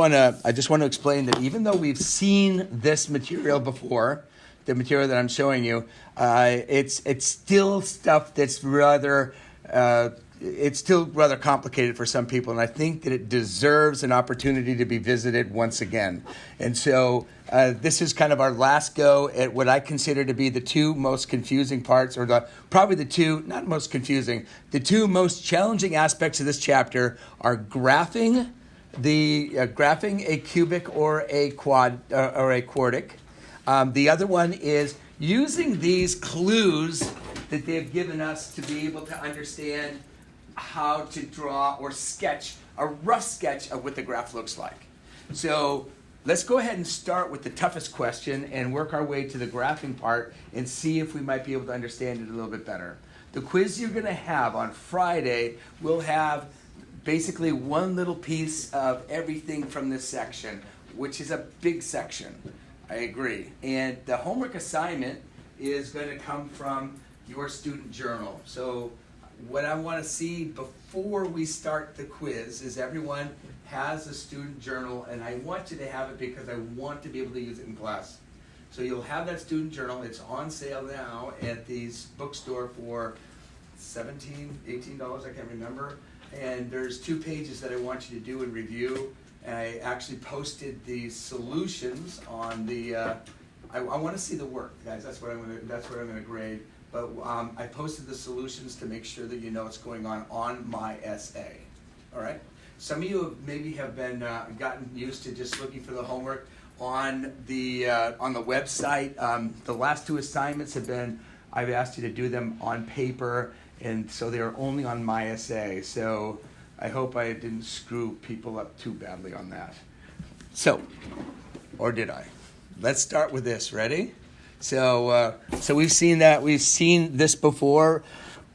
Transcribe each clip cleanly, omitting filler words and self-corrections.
I just want to explain that even though we've seen this material before, the material that I'm showing you, it's still stuff that's rather complicated for some people, and I think that it deserves an opportunity to be visited once again. And so this is kind of our last go at what I consider to be the two most confusing parts, or the two most challenging aspects of this chapter are graphing a cubic or a quartic. The other one is using these clues that they've given us to be able to understand how to draw or sketch a rough sketch of what the graph looks like. So let's go ahead and start with the toughest question and work our way to the graphing part and see if we might be able to understand it a little bit better. The quiz you're going to have on Friday will have basically one little piece of everything from this section, which is a big section. I agree. And the homework assignment is going to come from your student journal. So what I want to see before we start the quiz is everyone has a student journal, and I want you to have it because I want to be able to use it in class. So you'll have that student journal. It's on sale now at the bookstore for $17, $18, I can't remember. And there's 2 pages that I want you to do and review. And I actually posted the solutions on the. I want to see the work, guys. That's what I'm going to grade. But I posted the solutions to make sure that you know what's going on my essay. All right. Some of you maybe have been gotten used to just looking for the homework on the website. The last 2 assignments have been. I've asked you to do them on paper, and so they are only on my essay. So I hope I didn't screw people up too badly on that. So, or did I? Let's start with this. Ready? So we've seen that. We've seen this before.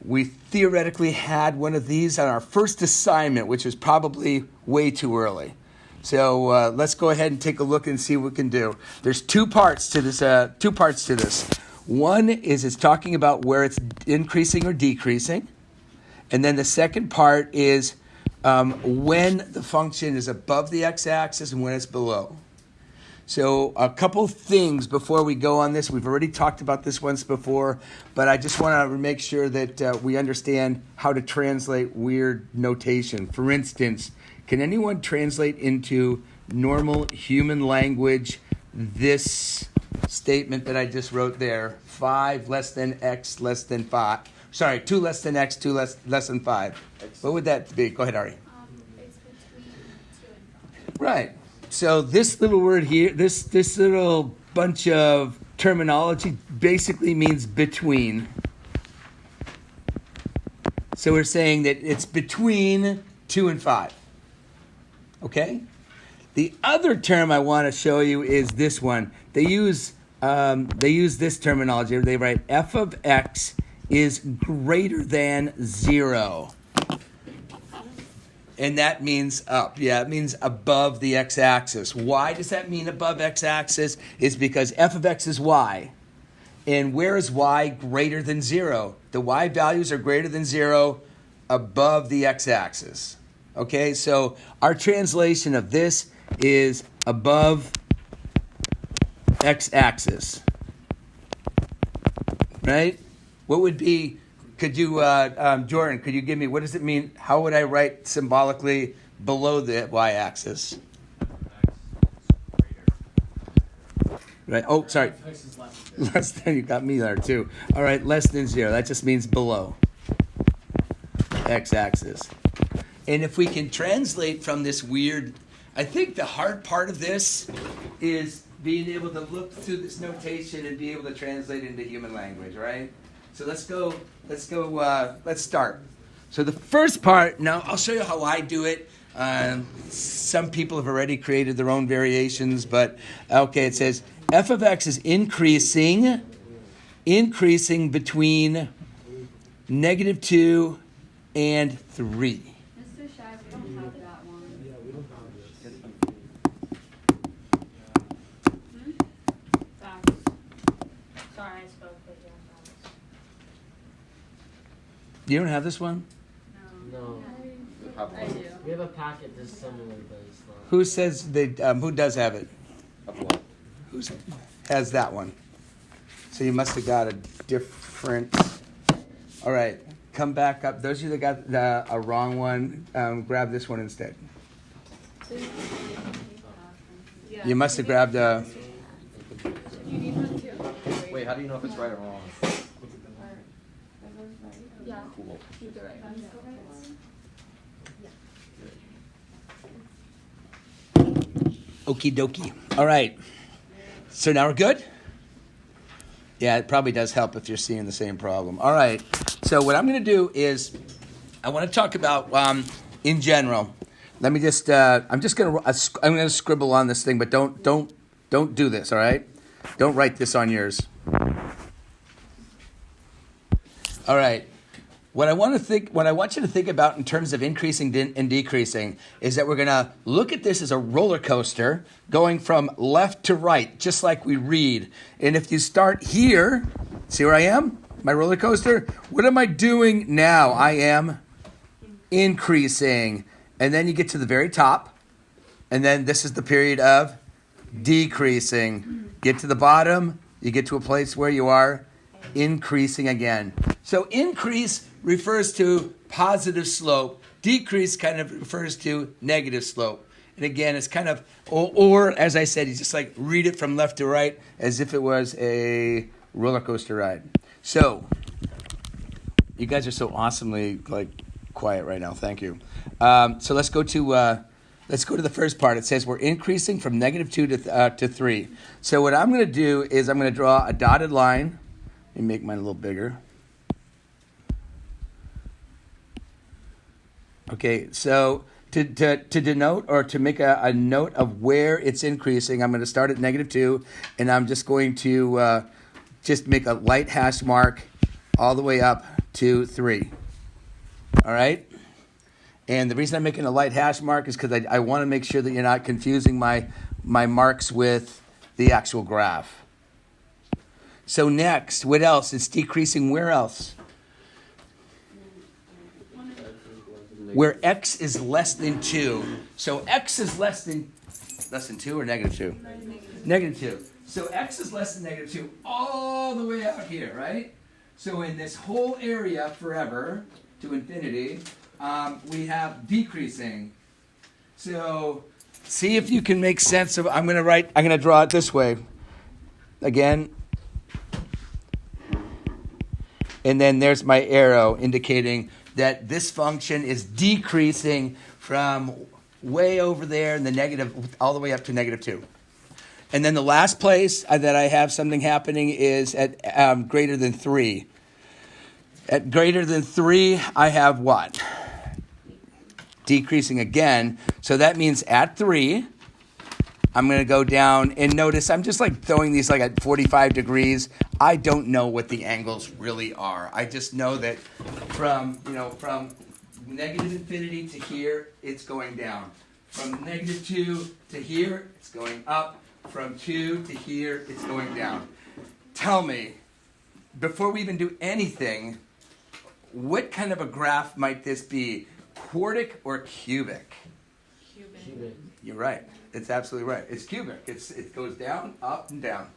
We theoretically had one of these on our first assignment, which is probably way too early. So let's go ahead and take a look and see what we can do. There's two parts to this. One is it's talking about where it's increasing or decreasing. And then the second part is when the function is above the x-axis and when it's below. So a couple things before we go on this. We've already talked about this once before, but I just want to make sure that we understand how to translate weird notation. For instance, can anyone translate into normal human language this statement that I just wrote there? 5 less than x less than 5. Sorry, 2 less than x, 2 less than 5. What would that be? Go ahead, Ari. It's between 2 and 5. Right. So this little word here, this little bunch of terminology basically means between. So we're saying that it's between 2 and 5. Okay? The other term I want to show you is this one. They use this terminology. They write f of x is greater than 0. And that means up. Yeah, it means above the x-axis. Why does that mean above x-axis? It's because f of x is y. And where is y greater than 0? The y values are greater than 0 above the x-axis. Okay, so our translation of this is above x-axis. Right? What would be, could you, Jordan, could you give me, what does it mean? How would I write symbolically below the y-axis? Right. Oh, sorry. Less than, you got me there too. All right, less than 0. That just means below x-axis. And if we can translate from this weird, I think the hard part of this is being able to look through this notation and be able to translate into human language, right? So let's start. So the first part, now I'll show you how I do it. Some people have already created their own variations, but okay, it says f of x is increasing between -2 and 3. Mr. Shai, we don't have that one. Yeah, we don't have this. Facts. Sorry, I spoke with you. Facts. You don't have this one? No. No. have I one. do. We have a packet that's similar, but it's not. Who says they? Who does have it? Have one. Who has that one? So you must have got a different. All right, come back up. Those of you that got a wrong one, grab this one instead. Yeah. You must have grabbed a. You need one too? Wait, how do you know if it's right or wrong? Yeah. Cool. Keep the right one. Okie dokie. All right. So now we're good? Yeah, it probably does help if you're seeing the same problem. All right. So what I'm going to do is I want to talk about in general. Let me just I'm going to scribble on this thing, but don't do this, all right? Don't write this on yours. All right. What I want you to think about in terms of increasing and decreasing is that we're going to look at this as a roller coaster going from left to right, just like we read. And if you start here, see where I am? My roller coaster? What am I doing now? I am increasing. And then you get to the very top, and then this is the period of decreasing. Get to the bottom, you get to a place where you are increasing again. So increase refers to positive slope. Decrease kind of refers to negative slope. And again, it's kind of, or as I said, you just like read it from left to right as if it was a roller coaster ride. So, you guys are so awesomely like quiet right now. Thank you. So let's go to the first part. It says we're increasing from -2 to 3. So what I'm going to do is I'm going to draw a dotted line. Let me make mine a little bigger. Okay, so to denote or to make a note of where it's increasing, I'm going to start at -2, and I'm just going to just make a light hash mark all the way up to 3. All right? And the reason I'm making a light hash mark is because I want to make sure that you're not confusing my marks with the actual graph. So next, what else? It's decreasing where else? Where x is less than 2. So x is less than 2 or -2? -2. So x is less than -2 all the way out here, right? So in this whole area forever to infinity, we have decreasing. So see if you can make sense of, I'm going to draw it this way. Again. And then there's my arrow indicating that this function is decreasing from way over there in the negative all the way up to -2. And then the last place that I have something happening is at greater than 3. At greater than 3, I have what? Decreasing again. So that means at 3, I'm going to go down, and notice I'm just like throwing these like at 45 degrees. I don't know what the angles really are. I just know that from negative infinity to here, it's going down. From -2 to here, it's going up. From 2 to here, it's going down. Tell me, before we even do anything, what kind of a graph might this be? Quartic or cubic? Cubic. You're right. It's absolutely right. It's cubic. It goes down, up, and down.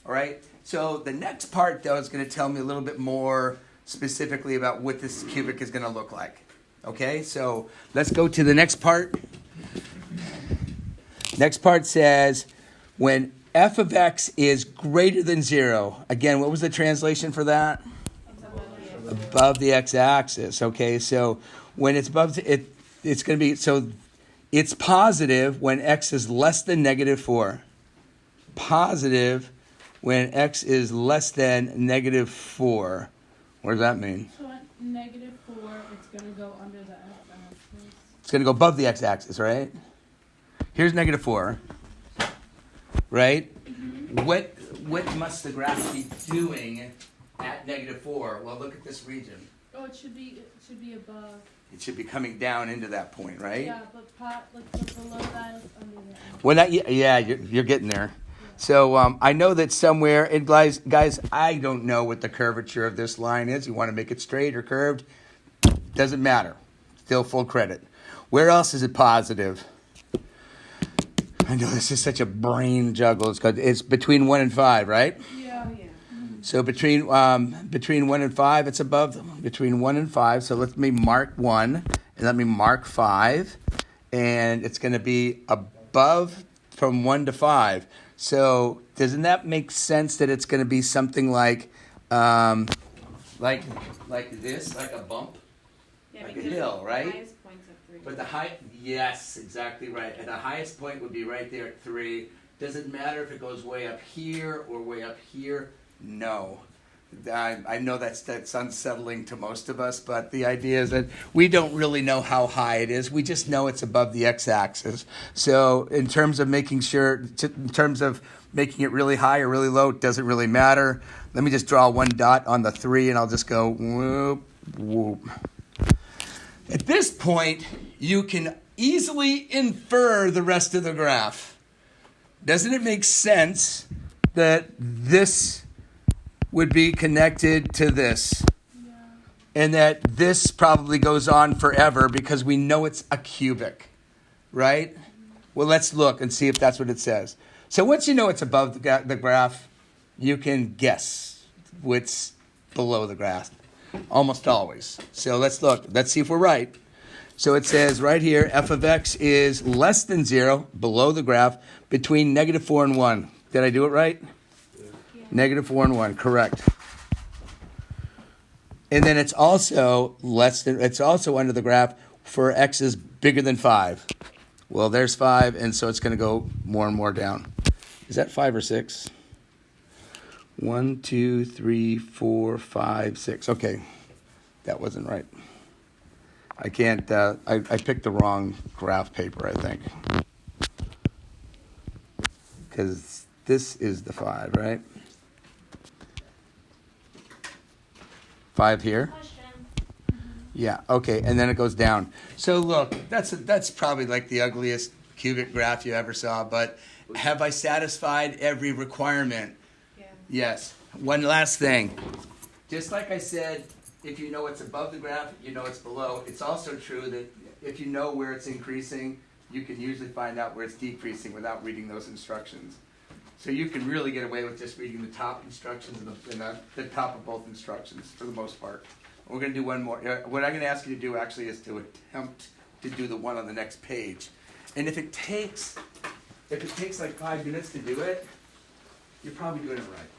All right? So the next part, though, is going to tell me a little bit more specifically about what this cubic is going to look like. Okay? So let's go to the next part. Next part says, when f of x is greater than 0. Again, what was the translation for that? Above the x-axis. Okay, so when it's above it, it's going to be, so it's positive when x is less than -4. Positive when x is less than -4. What does that mean? So at -4, it's going to go under the x-axis. It's going to go above the x-axis, right? Here's -4, right? Mm-hmm. What must the graph be doing at -4? Well, look at this region. Oh, it should be above. It should be coming down into that point, right? Yeah, but below that is under the x. Well, you're getting there. So I know that somewhere, and guys, I don't know what the curvature of this line is. You want to make it straight or curved? Doesn't matter. Still full credit. Where else is it positive? I know this is such a brain juggle. It's between 1 and 5, right? Yeah. So between 1 and 5, it's above between 1 and 5. So let me mark 1 and let me mark 5, and it's going to be above from 1 to 5. So doesn't that make sense that it's going to be something like this, like a bump, Yeah, like a because hill, the right? highest point's at 3. But yes, exactly right. And the highest point would be right there at 3. Doesn't matter if it goes way up here or way up here. No. I know that's unsettling to most of us, but the idea is that we don't really know how high it is. We just know it's above the x-axis. So in terms of making it really high or really low, it doesn't really matter. Let me just draw one dot on the 3, and I'll just go whoop, whoop. At this point, you can easily infer the rest of the graph. Doesn't it make sense that this would be connected to this? Yeah. And that this probably goes on forever because we know it's a cubic, right? Well, let's look and see if that's what it says. So once you know it's above the graph, you can guess what's below the graph, almost always. So let's look. Let's see if we're right. So it says right here, f of x is less than 0, below the graph, between -4 and 1. Did I do it right? Yeah. -4 and 1, correct. And then it's also under the graph for x is bigger than 5. Well, there's 5, and so it's going to go more and more down. Is that 5 or 6? 1, 2, 3, 4, 5, 6. Okay, that wasn't right. I can't, I picked the wrong graph paper, I think. Because this is the 5, right? 5 here? Yeah, okay, and then it goes down. So look, that's probably like the ugliest cubic graph you ever saw, but have I satisfied every requirement? Yeah. Yes. One last thing. Just like I said, if you know it's above the graph, you know it's below. It's also true that if you know where it's increasing, you can usually find out where it's decreasing without reading those instructions. So you can really get away with just reading the top instructions and the top of both instructions for the most part. We're going to do one more. What I'm going to ask you to do actually is to attempt to do the one on the next page. And if it takes like 5 minutes to do it, you're probably doing it right.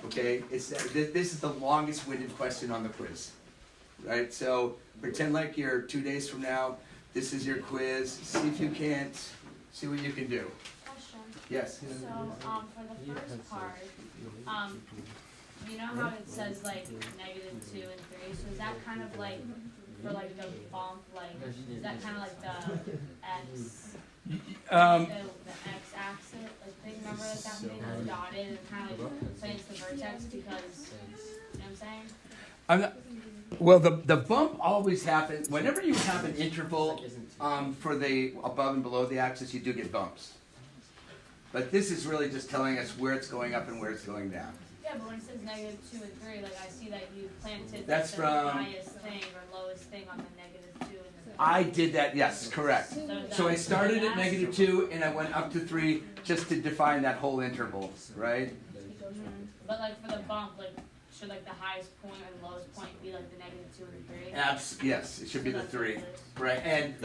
Okay, this is the longest-winded question on the quiz, right? So pretend like you're 2 days from now. This is your quiz. See if you can't. See what you can do. Question. Yes. So, for the first part, you know how it says like -2 and 3? So is that kind of like for like the bump? Like is that kind of like the x? The x-axis, like thing, remember like that thing was dotted and kind of like plays the vertex because, you know what I'm saying? Well, the bump always happens whenever you have an interval for the above and below the axis. You do get bumps, but this is really just telling us where it's going up and where it's going down. Yeah, but when it says -2 and 3, like I see that you planted That's the from- highest thing or lowest thing on the -2 and the 3. I did that. Yes, correct. So I started at -2 and I went up to 3 just to define that whole interval, right? But like for the bump, like should like the highest point or the lowest point be like the -2 and 3? Yes, it should be the So that's 3, what it is. right? And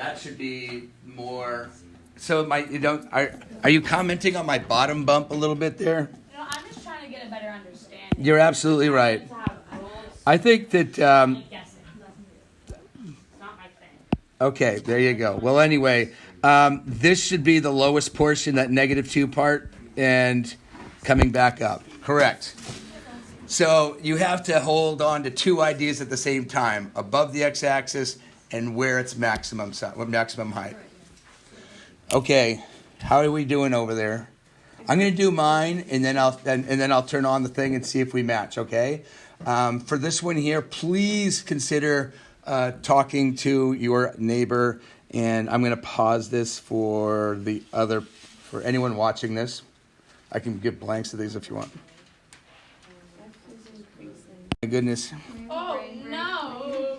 that should be more. So are you commenting on my bottom bump a little bit there? You know, I'm just trying to get a better understanding. You're absolutely right. To have rules, I think that. like guessing. It's not my thing. Okay, there you go. Well, anyway, this should be the lowest portion, that -2 part, and coming back up. Correct. So you have to hold on to 2 ideas at the same time: above the x-axis and where it's maximum height. Okay, how are we doing over there? I'm going to do mine, and then I'll turn on the thing and see if we match. Okay. For this one here, please consider talking to your neighbor, and I'm going to pause this for anyone watching this. I can give blanks to these if you want. My goodness. Oh no!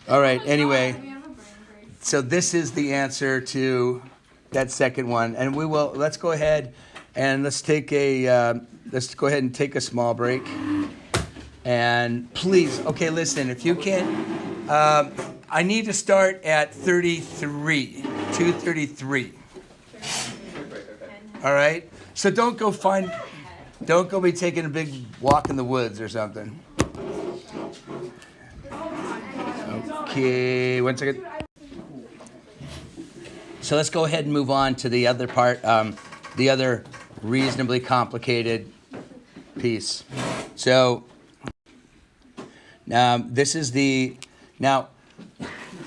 All right, anyway. We have a brain break. So this is the answer to that second one. And let's go ahead and let's go ahead and take a small break. And please, okay, listen, if you can, I need to start at 33, 233. All right? So don't go be taking a big walk in the woods or something. Okay, 1 second. So let's go ahead and move on to the other part, the other reasonably complicated piece. So now there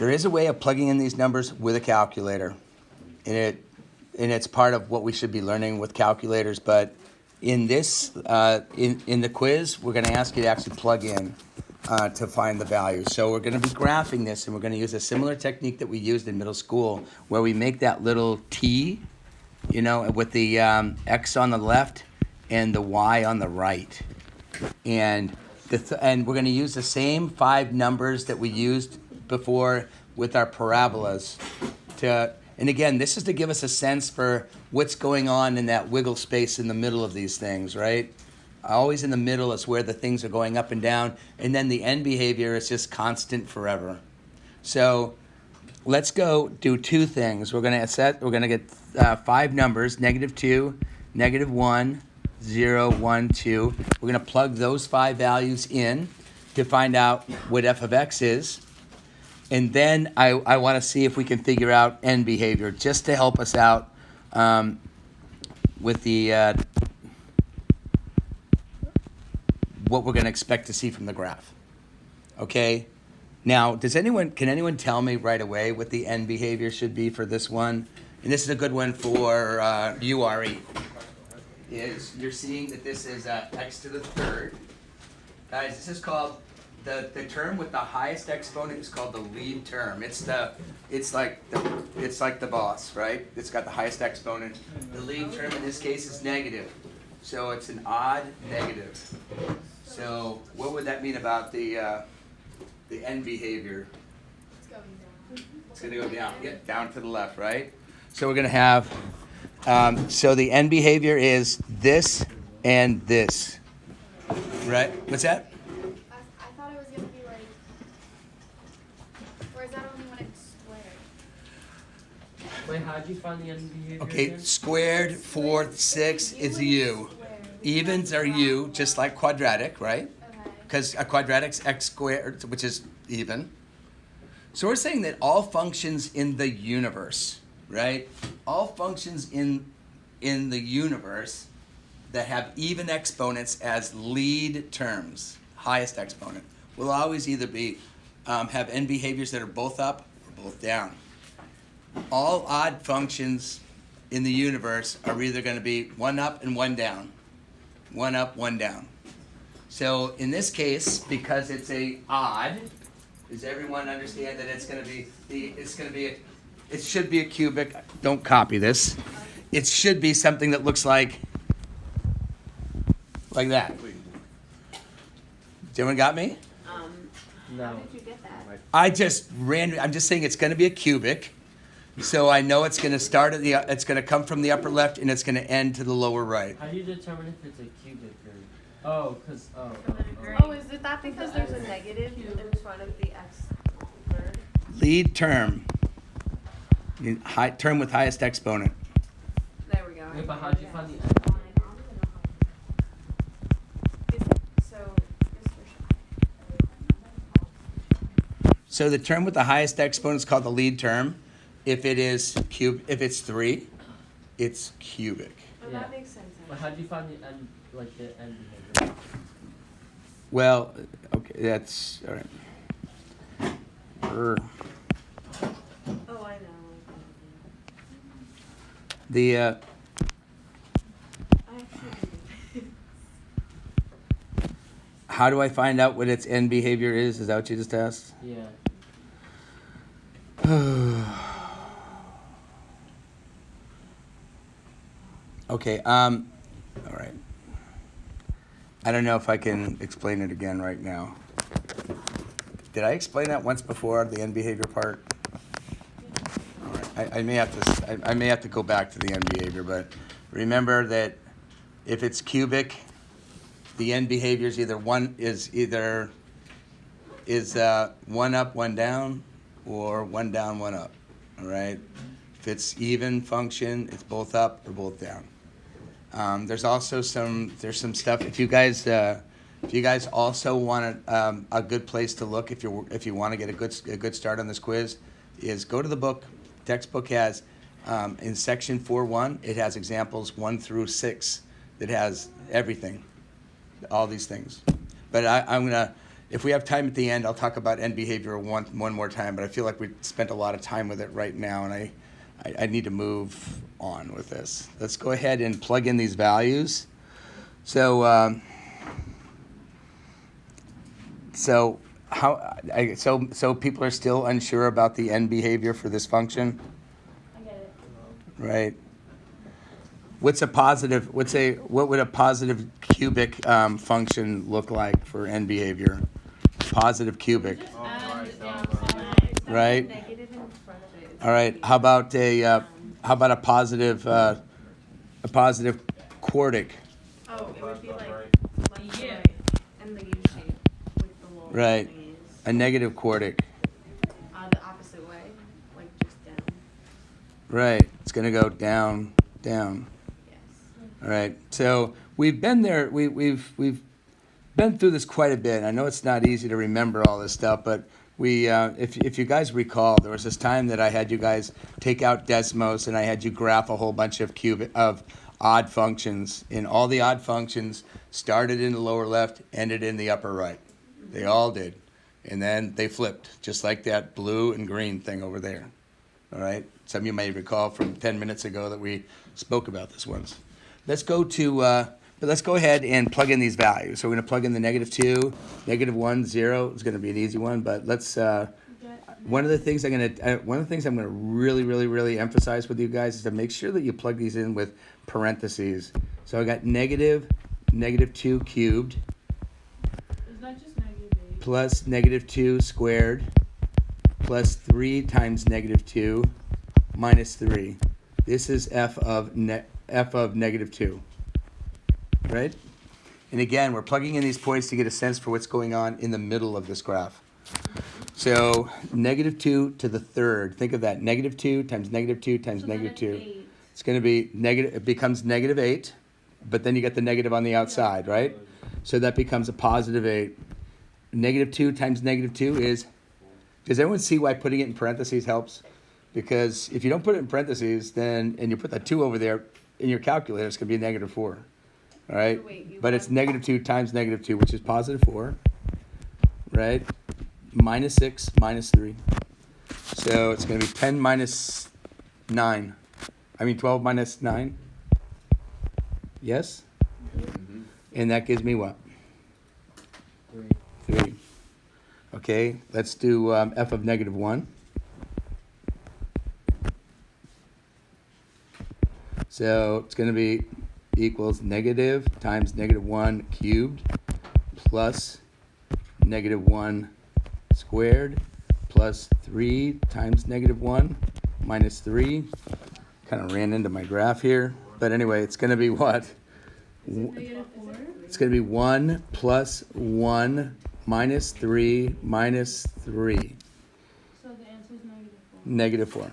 is a way of plugging in these numbers with a calculator, and it's part of what we should be learning with calculators. But in this, in the quiz, we're going to ask you to actually plug in to find the value. So we're going to be graphing this, and we're going to use a similar technique that we used in middle school, where we make that little T, with the X on the left and the Y on the right. And and we're going to use the same 5 numbers that we used before with our parabolas. And again, this is to give us a sense for what's going on in that wiggle space in the middle of these things, right? Always in the middle is where the things are going up and down, and then the end behavior is just constant forever. So let's go do 2 things. We're going to get 5 numbers, -2, -1, 0, 1, 2. We're going to plug those 5 values in to find out what f of x is. And then I want to see if we can figure out end behavior, just to help us out with the what we're going to expect to see from the graph. Okay? Now, can anyone tell me right away what the end behavior should be for this one? And this is a good one for URE. You're seeing that this is x to the 3rd. Guys, this is called the term with the highest exponent is called the lead term. It's like the boss, right? It's got the highest exponent. The lead term in this case is negative. So it's an odd negative. So what would that mean about the end behavior? It's going down. It's going to go down. Yeah, down to the left, right? So we're going to have, so the end behavior is this and this. Right? What's that? I thought it was going to be like, or is that only when it's squared? Wait, how'd you find the end behavior? Okay, again? squared, 4th, 6 is u. Evens are u, just like quadratic, right? Okay. Because a quadratic's x squared, which is even. So we're saying that all functions in the universe, right? All functions in the universe that have even exponents as lead terms, highest exponent, will always either be have end behaviors that are both up or both down. All odd functions in the universe are either going to be 1 up and 1 down. 1 up, 1 down. So in this case, because it's a odd, does everyone understand that it's going to be it should be a cubic. Don't copy this. It should be something that looks like that. Everyone got me? No. How did you get that? I'm just saying it's going to be a cubic. So I know it's going to start it's going to come from the upper left and it's going to end to the lower right. How do you determine if it's a cubic or? Oh, Oh, is it that because there's a negative in front of the x word? Lead term. Term with highest exponent. There we go. Wait, but how'd you find the end? So the term with the highest exponent is called the lead term. If it's 3, it's cubic. Oh, that makes sense. But how'd you find the end, like the end behavior? Well, okay, that's all right. Oh, I know. The I actually how do I find out what its end behavior is? Is that what you just asked? Yeah. Okay. All right. I don't know if I can explain it again right now. Did I explain that once before, the end behavior part? All right. I may have to go back to the end behavior, but remember that if it's cubic, the end behavior is either one up, one down, or one down, one up. All right. If it's even function, it's both up or both down. There's also some stuff. If you guys also want a good place to look if you want to get a good start on this quiz, is go to the book. Textbook has in section 4.1 it has examples 1 through 6 that has everything, all these things. But I'm gonna, if we have time at the end, I'll talk about end behavior one more time. But I feel like we spent a lot of time with it right now, and I need to move on with this. Let's go ahead and plug in these values. So people are still unsure about the end behavior for this function, I get it. right? What would a positive cubic function look like for end behavior? Positive cubic, Just add it down side. right? Negative in front of it. It's All right. How about a positive quartic? Oh, it would be like U. right, and the U shape with the little Right. thingies. A negative quartic, The opposite way, like just down. right? It's gonna go down, down. Yes. All right. So we've been there. We've been through this quite a bit. I know it's not easy to remember all this stuff, but if you guys recall, there was this time that I had you guys take out Desmos and I had you graph a whole bunch of odd functions, and all the odd functions started in the lower left, ended in the upper right. They all did, and then they flipped, just like that blue and green thing over there. All right. Some of you may recall from 10 minutes ago that we spoke about this once. Let's go ahead and plug in these values. So we're going to plug in the -2, -1, 0. It's going to be an easy one, but let's. One of the things I'm going to really emphasize with you guys is to make sure that you plug these in with parentheses. So I got -2 cubed Is that just -8? plus -2 squared plus 3 times -2 minus 3. This is f of -2. Right? And again, we're plugging in these points to get a sense for what's going on in the middle of this graph. So -2 to the third. Think of that. -2 times -2 times So then it's -2. 8. It's going to be negative. It becomes -8, but then you get the negative on the outside, right? So that becomes a +8. -2 times -2 is. Does everyone see why putting it in parentheses helps? Because if you don't put it in parentheses, and you put that 2 over there in your calculator, it's going to be -4. All right? So wait, you But it's have- -2 times -2, which is +4. Right? -6 minus 3. So it's going to be 10 minus 9. 12 minus 9. Yes? And that gives me what? 3. Okay, let's do f of -1. So it's going to be equals negative times -1 cubed plus -1 squared plus 3 times -1 minus 3. Kind of ran into my graph here. But anyway, it's going to be what? Is it -4? It's going to be 1 plus 1 minus 3 minus 3. So the answer is -4. -4.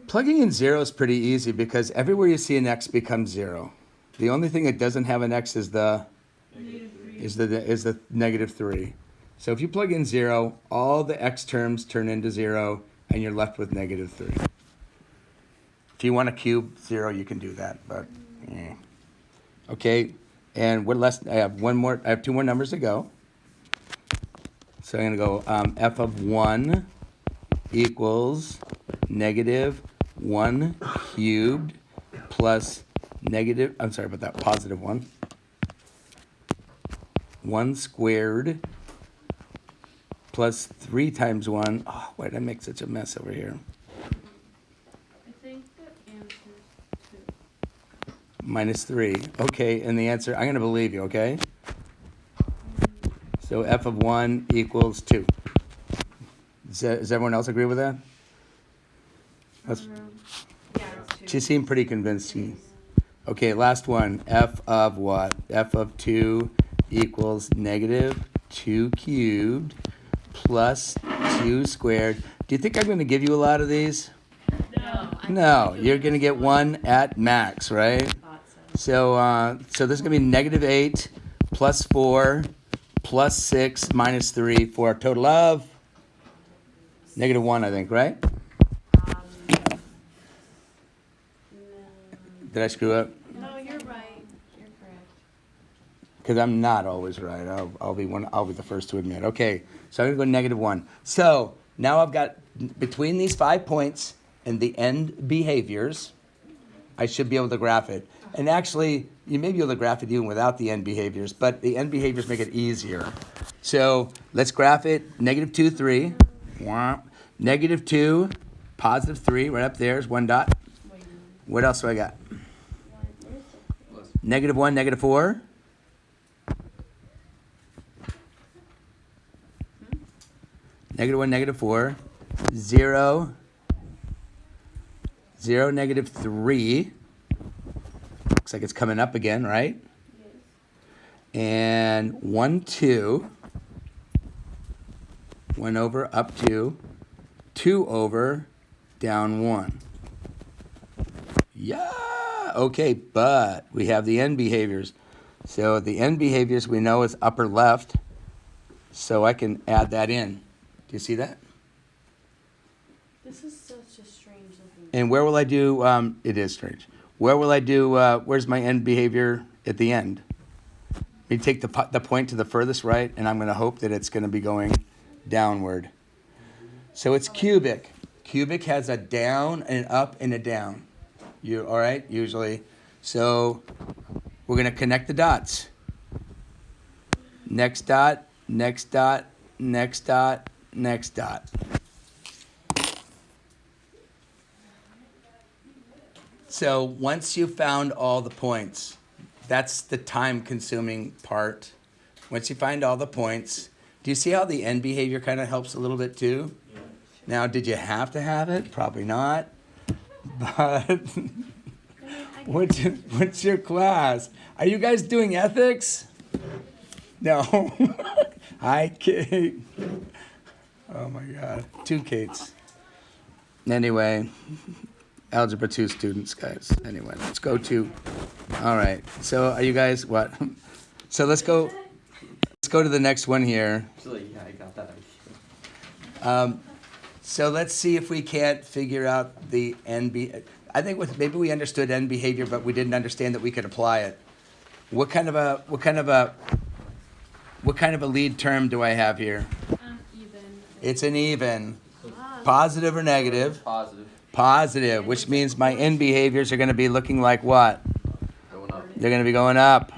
Plugging in 0 is pretty easy because everywhere you see an x becomes 0. The only thing that doesn't have an x is the -3. So if you plug in 0, all the x terms turn into 0, and you're left with -3. If you want to cube 0, you can do that, but yeah. Okay, and what less? I have 2 more numbers to go. So I'm going to go f of 1 equals -1 cubed plus +1. 1 squared plus 3 times 1. Oh, why did I make such a mess over here? I think the answer is 2. -3. Okay, and the answer, I'm going to believe you, okay? So So f of 1 equals 2. Does everyone else agree with that? That's, Yeah, it's 2. she seemed pretty convincing. Okay, last one. F of what? F of 2 equals negative 2 cubed plus 2 squared. Do you think I'm going to give you a lot of these? No. No, you're going to get one at max, right? Thought so. So this is going to be negative 8 plus 4 plus 6 minus 3 for a total of negative 1, I think, right? No. Did I screw up? No, you're right. You're correct. Because I'm not always right. I'll be the first to admit. Okay, so I'm gonna go negative 1. So now I've got between these 5 points and the end behaviors, I should be able to graph it. And actually, you may be able to graph it even without the end behaviors, but the end behaviors make it easier. So let's graph it. Negative 2, 3. Wah. Negative 2, positive 3, right up there is 1 dot. What else do I got? Negative 1, negative 4. Negative 1, negative 4. 0. 0, negative 3. Looks like it's coming up again, right? And 1, 2. 1 over, up 2. 2 over, down 1. Yeah. Okay, but we have the end behaviors. So the end behaviors we know is upper left. So I can add that in. Do you see that? This is such a strange looking. And where will I do, it is strange. Where will I do, where's my end behavior at the end? We take the point to the furthest right, and I'm going to hope that it's going to be going downward. So it's cubic. Cubic has a down, and an up, and a down. All right, usually. So we're going to connect the dots. Next dot, next dot, next dot, next dot. So once you've found all the points, that's the time-consuming part. Once you find all the points, do you see how the end behavior kind of helps a little bit too? Yeah. Now, did you have to have it? Probably not. But what's your class? Are you guys doing ethics? No. Hi, Kate. Oh my God. 2 Kates. Anyway, Algebra 2 students, guys. Anyway, let's go to. All right. So are you guys what? So let's go to the next one here. Actually, yeah, I got that idea. So let's see if we can't figure out the end. I think maybe we understood end behavior, but we didn't understand that we could apply it. What kind of a lead term do I have here? Even. It's an even. Positive or negative? Positive. Positive, which means my end behaviors are going to be looking like what? Going up. They're going to be going up.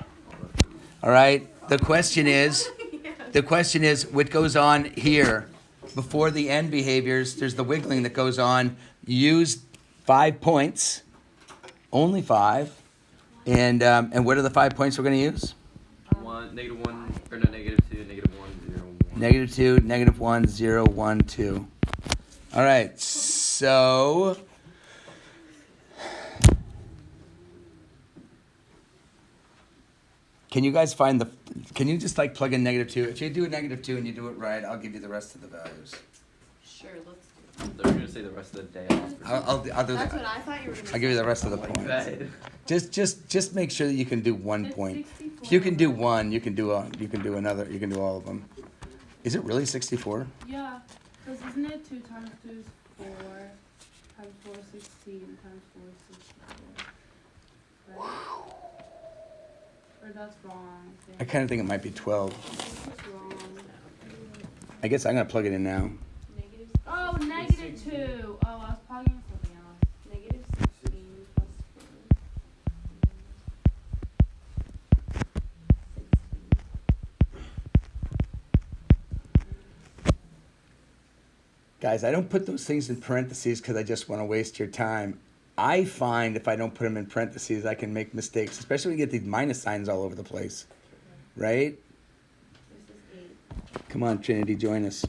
All right. The question is, what goes on here before the end behaviors? There's the wiggling that goes on. Use 5 points, only 5, and what are the 5 points we're going to use? Negative 1, or no, negative 2, negative 1, 0, 1. Negative 2, negative 1, 0, 1, 2. All right. So. Can you guys find can you just like plug in negative 2? If you do a negative 2 and you do it right, I'll give you the rest of the values. Sure, let's do it. They're going to say the rest of the day off. I'll do That's that. what I thought you were going to I'll give you the rest of the Like points. that. Just make sure that you can do 1 It's point. 64. If you can do 1, you can do another. You can do all of them. Is it really 64? Yeah, because isn't it 2 times 2 is 4, times 4 is 16, times 4 is 64. Right? Or that's wrong. I kind of think it might be 12. That's wrong. I guess I'm gonna plug it in now. Negative, Oh, negative 2. Oh, I was plugging in something else. negative 16 plus 4. 16. Guys, I don't put those things in parentheses because I just want to waste your time. I find if I don't put them in parentheses, I can make mistakes, especially when you get these minus signs all over the place, right? This is 8. Come on, Trinity, join us.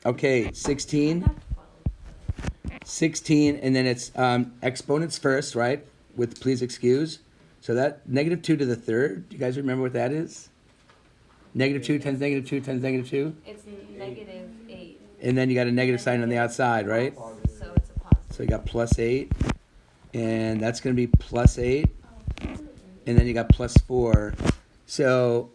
Okay, 16. 16, and then it's exponents first, right? With please excuse. So that negative 2 to the third. Do you guys remember what that is? Negative 2 times negative 2 times negative 2. It's negative 8, And then you got a negative sign on the outside, right? so it's a positive. So you got plus 8. And that's going to be plus 8. And then you got plus 4. So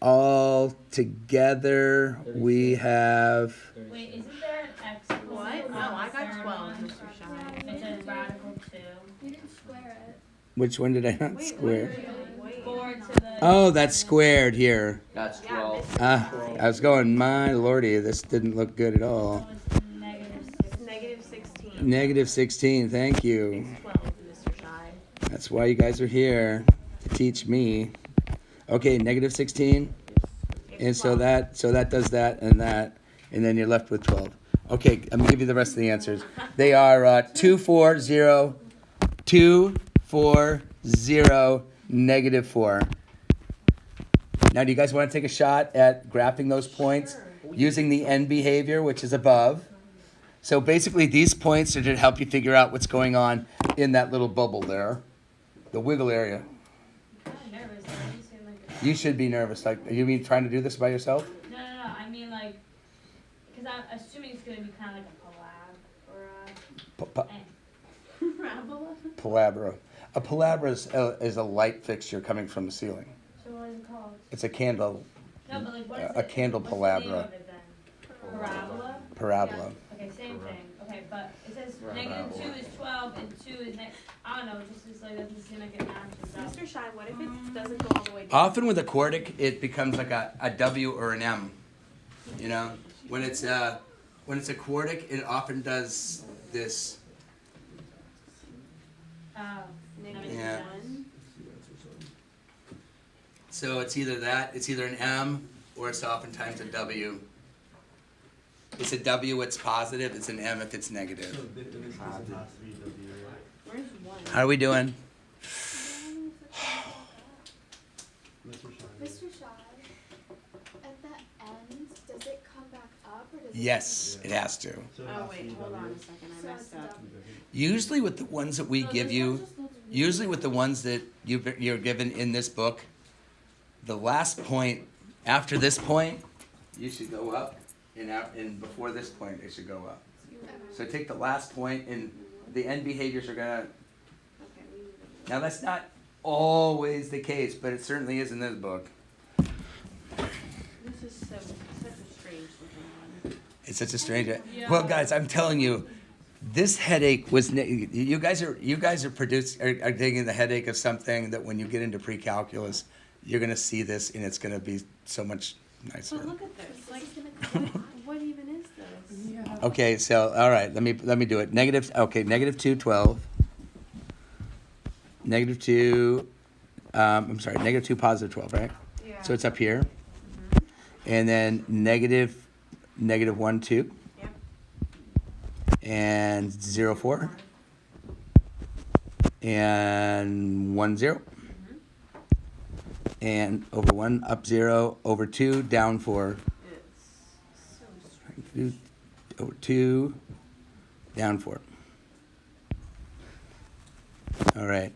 all together we have... Wait, isn't there an exponent? What? No, I got Third 12, one? Mr. Shine. It says radical 2. You didn't square it. Which one did I not Wait, square? wait. 4 to the. Oh, that's squared here. That's Yeah, 12. I was going, my lordy, this didn't look good at all. So it's negative 6. It's negative 16. Negative 16, thank you. It's 12, Mr. Shy. That's why you guys are here, to teach me. Okay, negative 16, It's and so 12. that does that, and then you're left with 12. Okay, I'm gonna give you the rest of the answers. They are 2, 4, 0, 2, 4, 0, negative 4. Now, do you guys want to take a shot at graphing those points using the end behavior, which is above? So basically, these points are to help you figure out what's going on in that little bubble there, the wiggle area. I'm nervous. I just feel like. You should be nervous. Like, you mean trying to do this by yourself? No. I mean, like, because I'm assuming it's going to be kind of like a collab or a. Parabola? Palabra. A palabra is a light fixture coming from the ceiling. So what is it called? It's a candle, No, but like, what is a it? candle What's the name palabra. of it then? Parabola? Parabola. Okay, same thing. Okay, but it says negative 2 is 12 and 2 is I don't know, it just is like, doesn't seem like it matches up. Mr. Shine, what if it doesn't go all the way down? Often with a quartic, it becomes like a W or an M. You know, when it's a quartic, it often does this. Oh, Negative Yeah. 1. So it's either that, it's either an M, or it's oftentimes a W. It's a W, it's positive. It's an M if it's negative. Where's 1? How are we doing? Mr. Shaw, at the end, does it come back up or does it? Yes, it has to. Oh, wait, hold on a second. I So messed it's up. double. Usually with the ones that we give you, usually with the ones that you're given in this book, the last point, after this point, you should go up, and before this point, it should go up. So take the last point, and the end behaviors are gonna. Okay, we need to- Now that's not always the case, but it certainly is in this book. This is such a strange looking one. It's such a strange. Well, guys, I'm telling you, this headache was. You guys are taking the headache of something that when you get into pre-calculus, you're gonna see this, and it's gonna be so much nicer. But look at this. Like, what even is this? Yeah. Okay, so all right, let me do it. Negative 2, 12. Negative 2. I'm sorry, negative 2, positive 12, right? Yeah. So it's up here, and then negative 1, 2. Yep. And 0, 4. And 1, 0. And over 1, up 0, over 2, down 4. It's so strange. Over 2, down 4. All right.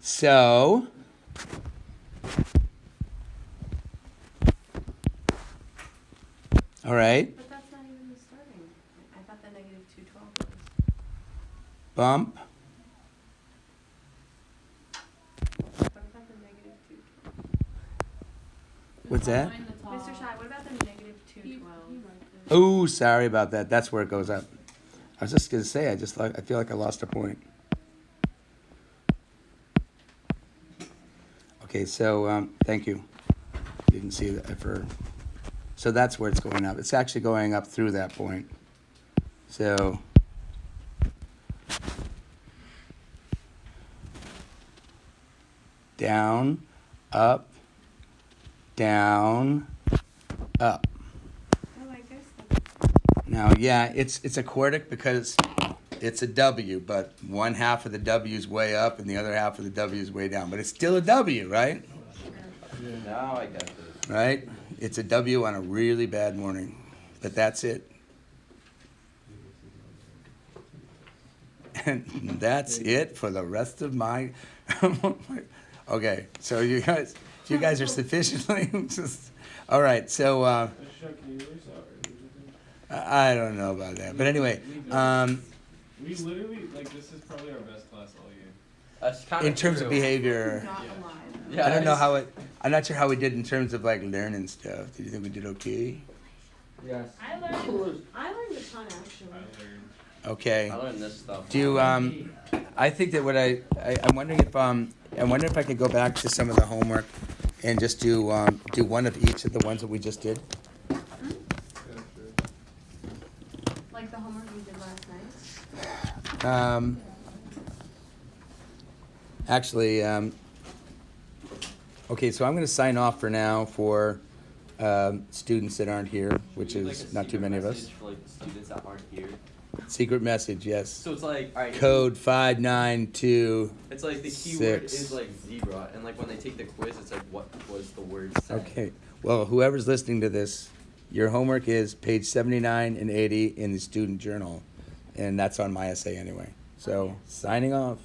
So, all right, But that's not even the starting. I thought the negative 212 was. bump. What about the negative 212? What's that? Mr. Shai, what about the negative 212? Oh, sorry about that. That's where it goes up. I was just gonna say, I feel like I lost a point. Okay, so thank you. Didn't see that for. So that's where it's going up. It's actually going up through that point. So. Down, up, down, up. Oh, I guess that's. Now, yeah, it's a quartic because it's a W, but one half of the W is way up and the other half of the W is way down. But it's still a W, right? Now I got this. Right? It's a W on a really bad morning, but that's it. And that's it for the rest of my. Okay, so you guys are sufficiently just. All right, so I don't know about that, but anyway, We literally, like, this is probably our best class all year. That's kind in terms of behavior, Not Yeah. alive. Yeah, I don't know how it. I'm not sure how we did in terms of like learning stuff. Did you think we did okay? Yes. I learned a ton actually. I learned. Okay. I learned this stuff. Do you, I think that what I'm wondering if I'm wondering if I could go back to some of the homework and just do one of each of the ones that we just did. Yeah, sure. Like the homework we did last night. Actually, okay, so I'm going to sign off for now for students that aren't here, which We need, is like, a not too secret many of us. message for, like, the students that aren't here. Secret message, yes. So it's like, all right. Code 592. It's like the keyword 6. is like zebra, and like when they take the quiz, it's like what was the word said. Okay. Well, whoever's listening to this, your homework is page 79 and 80 in the student journal, and that's on my essay anyway. So, signing off.